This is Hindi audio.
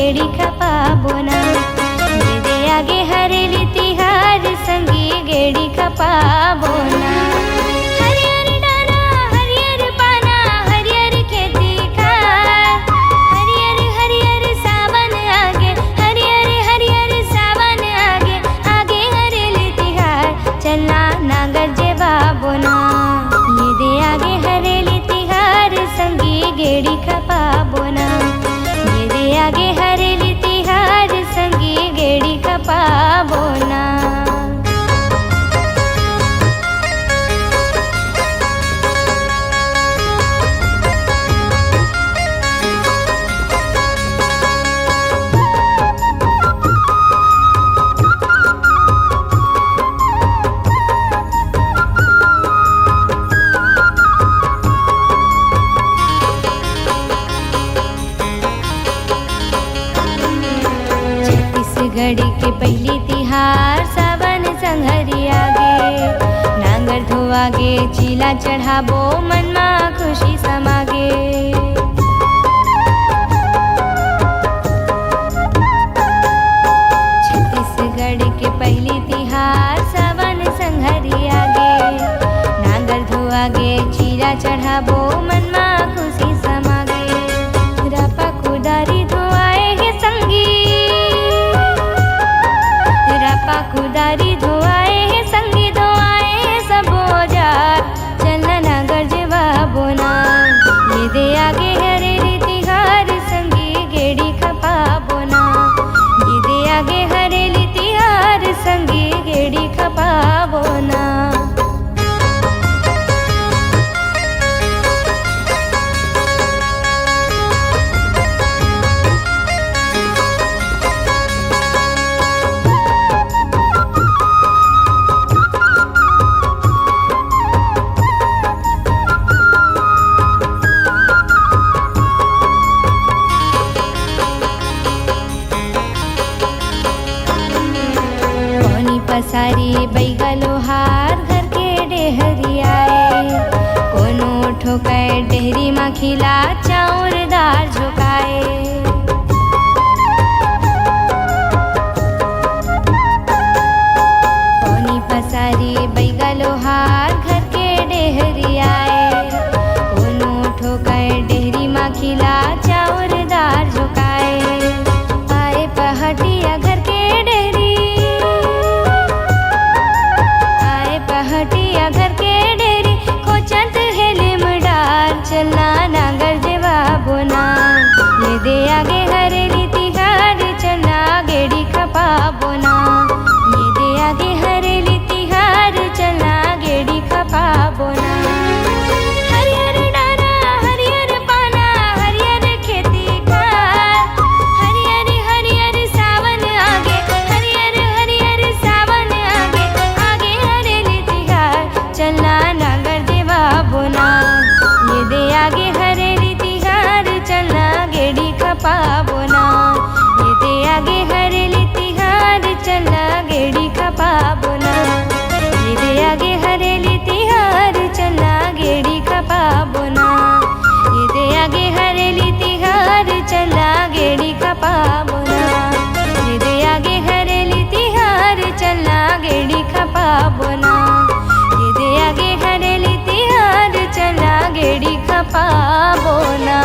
गेड़ी खपा बोना। ये दे आगे हरेली तिहार संगी गेड़ी खपा बोना। हरियर डाला हरियर पाना हरियर खेती खार, हरियर हरियर सावन आगे, हरियर हरियर सावन आगे, आगे हरेली तिहार चलना नागर जेवा बोना। ये दे आगे हरेली तिहार संगी गेड़ी खपा बोना। ये दे आगे हरेली तिहार संगी गेड़ी खपा बोना। छत्तीसगढ़ के पहली तिहार सावन संघरी आगे, नांगर धोआगे चीला चढ़ाबो मनमा खुशी समागे। छत्तीसगढ़ के पहली तिहार सावन संघरी आगे, नांगर धोआगे चीला चढ़ाबो मनमा खुशी समागे। रापा कुदारी धोआए हे संगी, रापा कुदारी धोआए हे संगी धोआए सब औजार चलना नागर जेवा बोना। ये दे आगे हरेली तिहार संगी गेड़ी खपा बोना। ये दे आगे हरेली तिहार संगी गेड़ी खपा बोना। पसारी बैगा लोहार घर के डेहरी आए, कोनो ठोकाए डेहरी मा खिला चाउर दार झोकाए। कोनी पसारी बैगा लोहार घर के डेहरी आए, कोनो ठोकाए डेहरी मा खिला चाउर दार झोकाए। आए पहाटिया घर के डेहरी, पहाटिया घर के डेरी खोचत हेलिम डार चलना नागर जेवा बोना। ये दे आगे हरेली तिहार चलना गेड़ी खपा बोना। ये दे आगे हरेली तिहार चलना गेड़ी खपा बोना। हरियर डारा हरियर पाना हरियर खेती खार, हरियर हरियर सावन आगे, हरियर हरियर सावन आगे, आगे हरेली तिहार चलना नागर जेवा बोना। ये दे आगे हरेली तिहार चलना गेड़ी खपा बोना। ये दे आगे हरेली तिहार चलना गेड़ी खपा बोना। ये दे आगे हरेली तिहार चलना गेड़ी खपा बोना। ये दे आगे हरेली तिहार चलना गेड़ी खपा बोना। ये दे आगे हरेली तिहार चलना गेड़ी खपा बोना। ये दे आगे हरेली तिहार चलना गेड़ी खपा बोना।